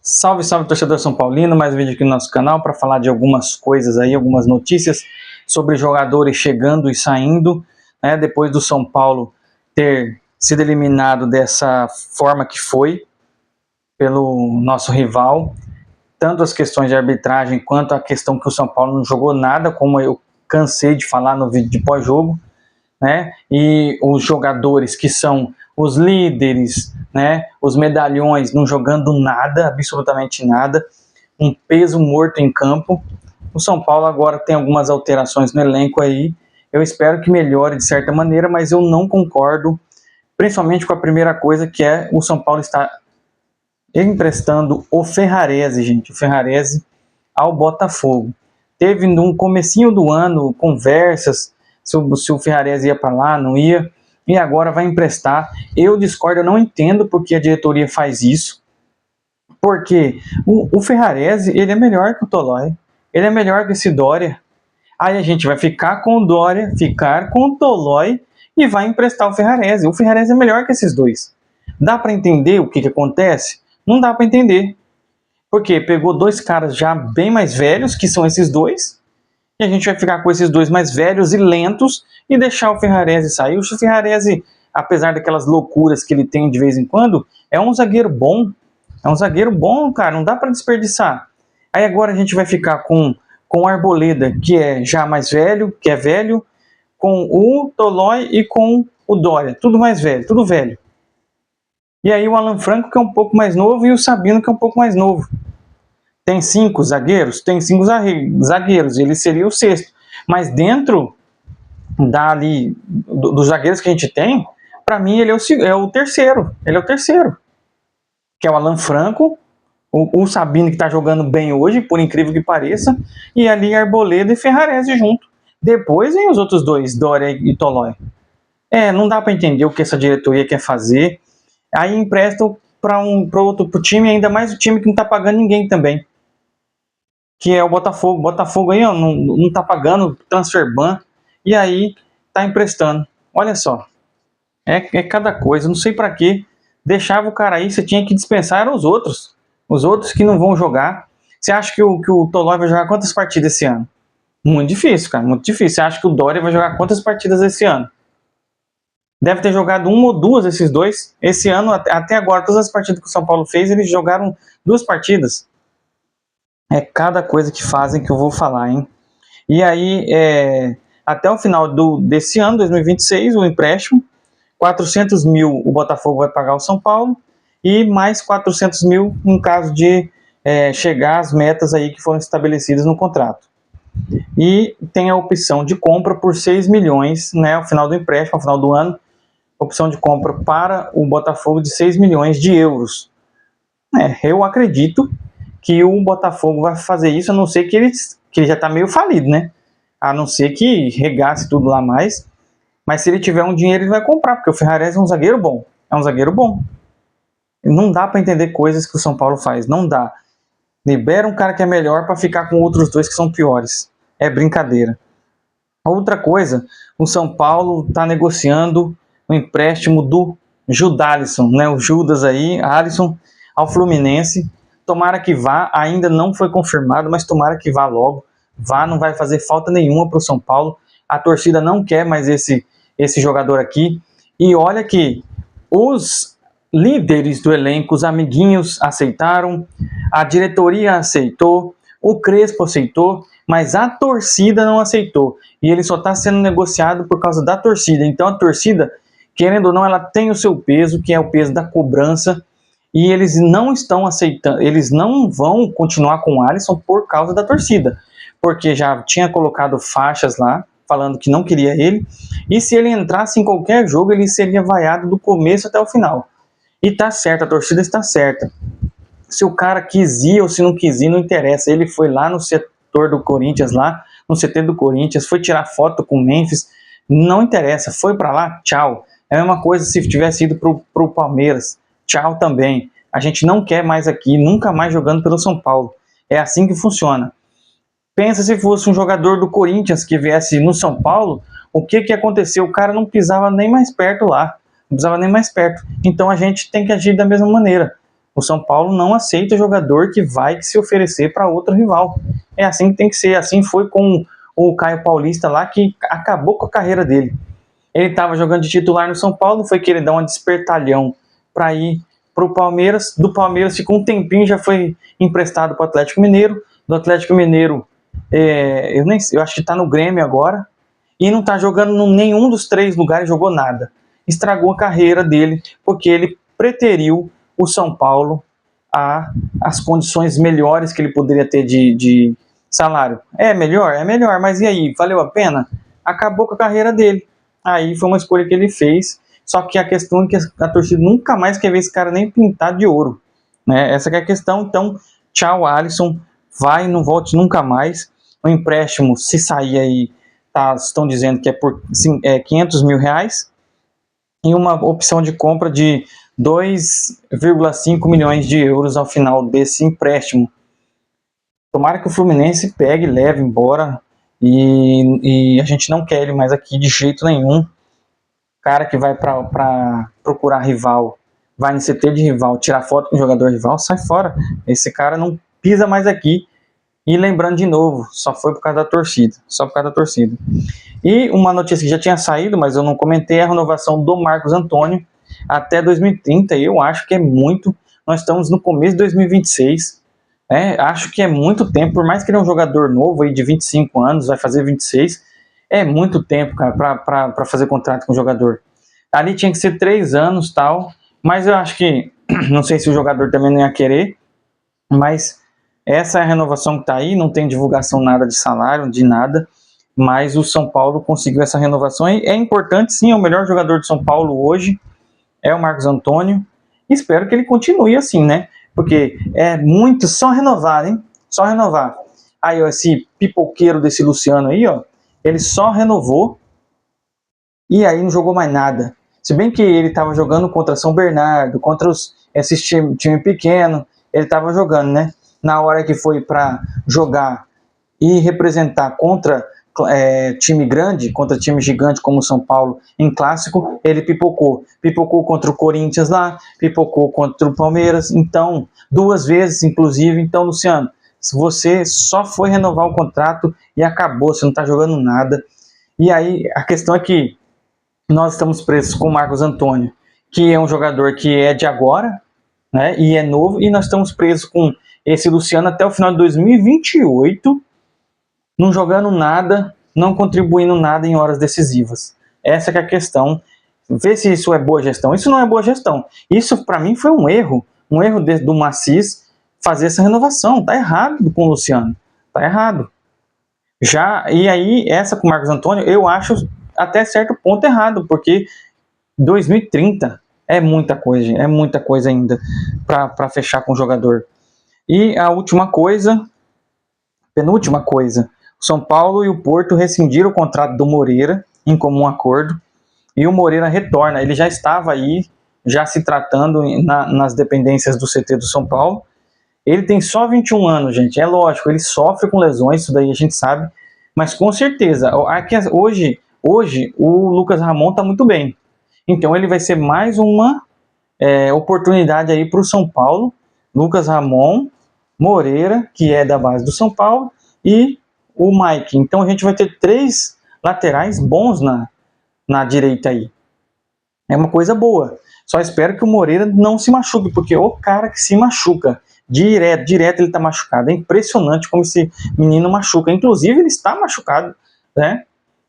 Salve, salve, torcedor São Paulino, mais um vídeo aqui no nosso canal para falar de algumas coisas aí, algumas notícias sobre jogadores chegando e saindo, né, depois do São Paulo ter sido eliminado dessa forma que foi pelo nosso rival, tanto as questões de arbitragem quanto a questão que o São Paulo não jogou nada, como eu cansei de falar no vídeo de pós-jogo, né, e os jogadores que são os líderes, né, os medalhões não jogando nada, absolutamente nada, um peso morto em campo. O São Paulo agora tem algumas alterações no elenco aí, eu espero que melhore de certa maneira, mas eu não concordo, principalmente com a primeira coisa, que é o São Paulo está emprestando o Ferrarese, gente, o Ferrarese ao Botafogo. Teve no comecinho do ano conversas se o Ferrarese ia para lá, não ia, e agora vai emprestar. Eu discordo, eu não entendo porque a diretoria faz isso, porque o Ferrarese, ele é melhor que o Tolói, ele é melhor que esse Dória. Aí a gente vai ficar com o Dória, ficar com o Tolói e vai emprestar o Ferrarese. O Ferrarese é melhor que esses dois. Dá para entender o que acontece? Não dá para entender. Porque pegou dois caras já bem mais velhos, que são esses dois, e a gente vai ficar com esses dois mais velhos e lentos e deixar o Ferrarese sair. O Ferrarese, apesar daquelas loucuras que ele tem de vez em quando, é um zagueiro bom. É um zagueiro bom, cara, não dá para desperdiçar. Aí agora a gente vai ficar com o Arboleda, que é já mais velho, que é velho, com o Tolói e com o Dória, tudo mais velho, tudo velho. E aí o Alan Franco, que é um pouco mais novo, e o Sabino, que é um pouco mais novo. Tem 5 zagueiros? Tem 5 zagueiros, ele seria o sexto. Mas dentro dos zagueiros que a gente tem, para mim ele é o terceiro. Ele é o terceiro. Que é o Alan Franco, o Sabino, que está jogando bem hoje, por incrível que pareça, e ali Arboleda e Ferrarese junto. Depois vem os outros dois, Dória e Tolói. Não dá para entender o que essa diretoria quer fazer. Aí emprestam para outro time, ainda mais o time que não está pagando ninguém também, que é o Botafogo. Botafogo aí, ó, não tá pagando transfer ban, e aí tá emprestando. Olha só, é cada coisa, não sei para que deixava o cara aí, você tinha que dispensar eram os outros que não vão jogar. Você acha que o Tolói vai jogar quantas partidas esse ano? Muito difícil, cara, muito difícil. Você acha que o Dória vai jogar quantas partidas esse ano? Deve ter jogado uma ou duas esses dois. Esse ano, até agora, todas as partidas que o São Paulo fez, eles jogaram 2 partidas. É cada coisa que fazem que eu vou falar, hein? E aí, até o final desse ano, 2026, o empréstimo, 400 mil o Botafogo vai pagar ao São Paulo, e mais 400 mil em caso de chegar às metas aí que foram estabelecidas no contrato. E tem a opção de compra por 6 milhões, né, ao final do empréstimo, ao final do ano, opção de compra para o Botafogo de 6 milhões de euros. Eu acredito que o Botafogo vai fazer isso, a não ser que ele já está meio falido, né? A não ser que regasse tudo lá mais. Mas se ele tiver um dinheiro, ele vai comprar, porque o Ferrarese é um zagueiro bom. É um zagueiro bom. Não dá para entender coisas que o São Paulo faz. Não dá. Libera um cara que é melhor para ficar com outros dois que são piores. É brincadeira. Outra coisa, o São Paulo está negociando o empréstimo do Judalisson, né? O Judas aí, Alisson, ao Fluminense. Tomara que vá, ainda não foi confirmado, mas tomara que vá logo. Vá, não vai fazer falta nenhuma para o São Paulo. A torcida não quer mais esse jogador aqui. E olha que os líderes do elenco, os amiguinhos aceitaram, a diretoria aceitou, o Crespo aceitou, mas a torcida não aceitou. E ele só está sendo negociado por causa da torcida. Então a torcida, querendo ou não, ela tem o seu peso, que é o peso da cobrança. E eles não estão aceitando, eles não vão continuar com o Alisson por causa da torcida, porque já tinha colocado faixas lá, falando que não queria ele, e se ele entrasse em qualquer jogo, ele seria vaiado do começo até o final. E tá certo, a torcida está certa. Se o cara quis ir ou se não quis ir, não interessa. Ele foi lá no setor do Corinthians, lá no CT do Corinthians, foi tirar foto com o Memphis, não interessa, foi para lá, tchau. É a mesma coisa se tivesse ido pro Palmeiras. Tchau também. A gente não quer mais aqui, nunca mais jogando pelo São Paulo. É assim que funciona. Pensa se fosse um jogador do Corinthians que viesse no São Paulo, o que aconteceu? O cara não pisava nem mais perto lá. Não pisava nem mais perto. Então a gente tem que agir da mesma maneira. O São Paulo não aceita jogador que vai se oferecer para outro rival. É assim que tem que ser. Assim foi com o Caio Paulista lá, que acabou com a carreira dele. Ele estava jogando de titular no São Paulo, foi querer dar um despertalhão para ir para o Palmeiras. Do Palmeiras ficou um tempinho, já foi emprestado para o Atlético Mineiro. Do Atlético Mineiro, eu acho que está no Grêmio agora. E não está jogando em nenhum dos 3 lugares, jogou nada. Estragou a carreira dele, porque ele preteriu o São Paulo às condições melhores que ele poderia ter de salário. É melhor, mas e aí? Valeu a pena? Acabou com a carreira dele. Aí foi uma escolha que ele fez, só que a questão é que a torcida nunca mais quer ver esse cara nem pintado de ouro. Né? Essa que é a questão. Então, tchau, Alisson. Vai, não volte nunca mais. O empréstimo, se sair aí, estão dizendo que é por 500 mil reais e uma opção de compra de 2,5 milhões de euros ao final desse empréstimo. Tomara que o Fluminense pegue, leve embora, e a gente não quer ele mais aqui de jeito nenhum. Cara que vai para procurar rival, vai no CT de rival, tirar foto com o jogador rival, sai fora. Esse cara não pisa mais aqui. E lembrando de novo, só foi por causa da torcida. Só por causa da torcida. E uma notícia que já tinha saído, mas eu não comentei, é a renovação do Marcos Antônio até 2030. E eu acho que é muito. Nós estamos no começo de 2026. Acho que é muito tempo, por mais que ele é um jogador novo aí de 25 anos, vai fazer 26, é muito tempo, cara, para fazer contrato com o jogador. Ali tinha que ser 3 anos, tal, mas eu acho que, não sei se o jogador também não ia querer, mas essa é a renovação que está aí, não tem divulgação nada de salário, de nada, mas o São Paulo conseguiu essa renovação, e é importante sim, é o melhor jogador de São Paulo hoje, é o Marcos Antônio, espero que ele continue assim, né? Porque é muito, só renovar, hein? Só renovar. Aí, ó, esse pipoqueiro desse Luciano aí, ó, ele só renovou e aí não jogou mais nada. Se bem que ele estava jogando contra São Bernardo, contra esses time pequeno, ele estava jogando, né? Na hora que foi para jogar e representar contra time grande, contra time gigante como o São Paulo em clássico, ele pipocou. Pipocou contra o Corinthians lá, pipocou contra o Palmeiras, então, 2 vezes, inclusive. Então, Luciano, se você só foi renovar o contrato e acabou, você não está jogando nada. E aí, a questão é que nós estamos presos com o Marcos Antônio, que é um jogador que é de agora, né, e é novo, e nós estamos presos com esse Luciano até o final de 2028, não jogando nada, não contribuindo nada em horas decisivas. Essa que é a questão. Ver se isso é boa gestão. Isso não é boa gestão. Isso, para mim, foi um erro do Macis fazer essa renovação. Tá errado com o Luciano. Tá errado. E aí, essa com o Marcos Antônio, eu acho até certo ponto errado, porque 2030 é muita coisa, gente, é muita coisa ainda para fechar com o jogador. E a penúltima coisa, São Paulo e o Porto rescindiram o contrato do Moreira em comum acordo, e o Moreira retorna. Ele já estava aí, já se tratando nas dependências do CT do São Paulo. Ele tem só 21 anos, gente. É lógico, ele sofre com lesões, isso daí a gente sabe, mas com certeza, hoje o Lucas Ramon está muito bem. Então ele vai ser mais uma oportunidade aí para o São Paulo. Lucas Ramon, Moreira, que é da base do São Paulo, e o Mike. Então a gente vai ter 3 laterais bons na direita aí. É uma coisa boa. Só espero que o Moreira não se machuque, porque o cara que se machuca, direto ele está machucado. É impressionante como esse menino machuca. Inclusive ele está machucado, né?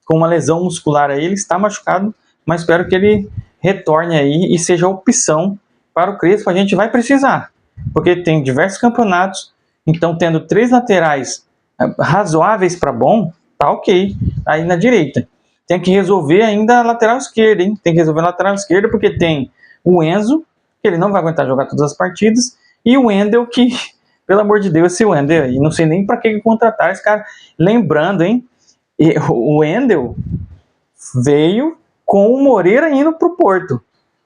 Com uma lesão muscular aí, ele está machucado, mas espero que ele retorne aí e seja opção para o Crespo. A gente vai precisar, porque tem diversos campeonatos, então tendo 3 laterais razoáveis para bom, tá ok. Aí na direita tem que resolver ainda a lateral esquerda, hein? Tem que resolver a lateral esquerda, porque tem o Enzo, que ele não vai aguentar jogar todas as partidas, e o Wendel, que, pelo amor de Deus, esse Wendel aí, não sei nem para que contratar esse cara. Lembrando, hein, o Wendel veio com o Moreira indo para o Porto.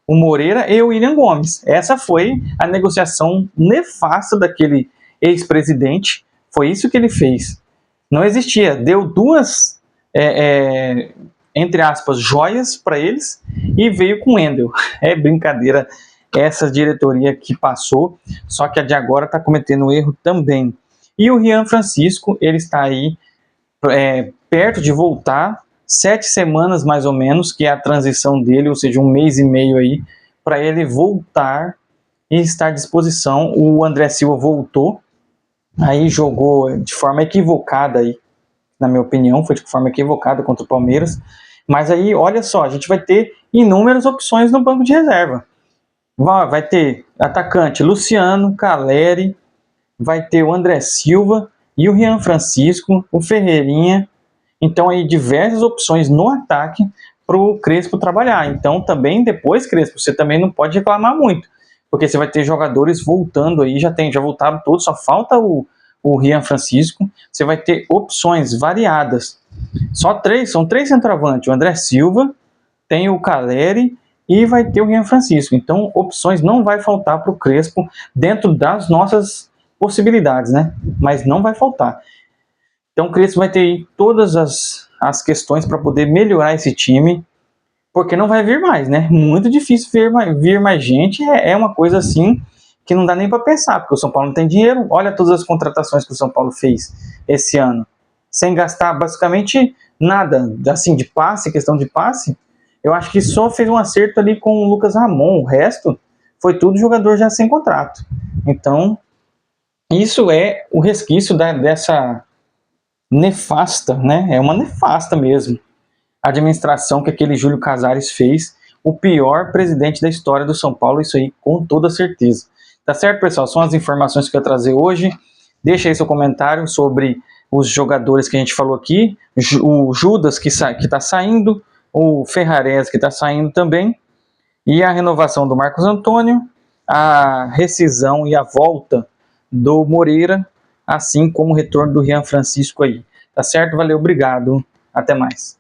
O Moreira e o William Gomes. Essa foi a negociação nefasta daquele ex-presidente. Foi isso que ele fez. Não existia. Deu 2, entre aspas, joias para eles e veio com o Wendel. É brincadeira. essa diretoria que passou, só que a de agora está cometendo erro também. E o Rian Francisco, ele está aí perto de voltar, 7 semanas mais ou menos, que é a transição dele, ou seja, 1 mês e meio aí, para ele voltar e estar à disposição. O André Silva voltou, aí jogou de forma equivocada aí, na minha opinião, foi de forma equivocada contra o Palmeiras. Mas aí, olha só, a gente vai ter inúmeras opções no banco de reserva. Vai ter atacante Luciano, Caleri, vai ter o André Silva e o Rian Francisco, o Ferreirinha. Então aí diversas opções no ataque para o Crespo trabalhar. Então também depois, Crespo, você também não pode reclamar muito, porque você vai ter jogadores voltando aí, já voltaram todos, só falta o Rian Francisco. Você vai ter opções variadas. São três centroavantes, o André Silva, tem o Caleri e vai ter o Rian Francisco. Então opções não vai faltar para o Crespo dentro das nossas possibilidades, né? Mas não vai faltar. Então o Crespo vai ter aí todas as questões para poder melhorar esse time, porque não vai vir mais, né? Muito difícil vir mais gente, é uma coisa assim que não dá nem para pensar, porque o São Paulo não tem dinheiro. Olha todas as contratações que o São Paulo fez esse ano, sem gastar basicamente nada, assim, de passe, questão de passe. Eu acho que só fez um acerto ali com o Lucas Ramon, o resto foi tudo jogador já sem contrato. Então, isso é o resquício dessa nefasta, né? É uma nefasta mesmo a administração que aquele Júlio Casares fez, o pior presidente da história do São Paulo, isso aí com toda certeza. Tá certo, pessoal? São as informações que eu ia trazer hoje. Deixa aí seu comentário sobre os jogadores que a gente falou aqui, o Judas que está saindo, o Ferrarese que está saindo também, e a renovação do Marcos Antônio, a rescisão e a volta do Moreira, assim como o retorno do Rian Francisco aí. Tá certo? Valeu, obrigado. Até mais.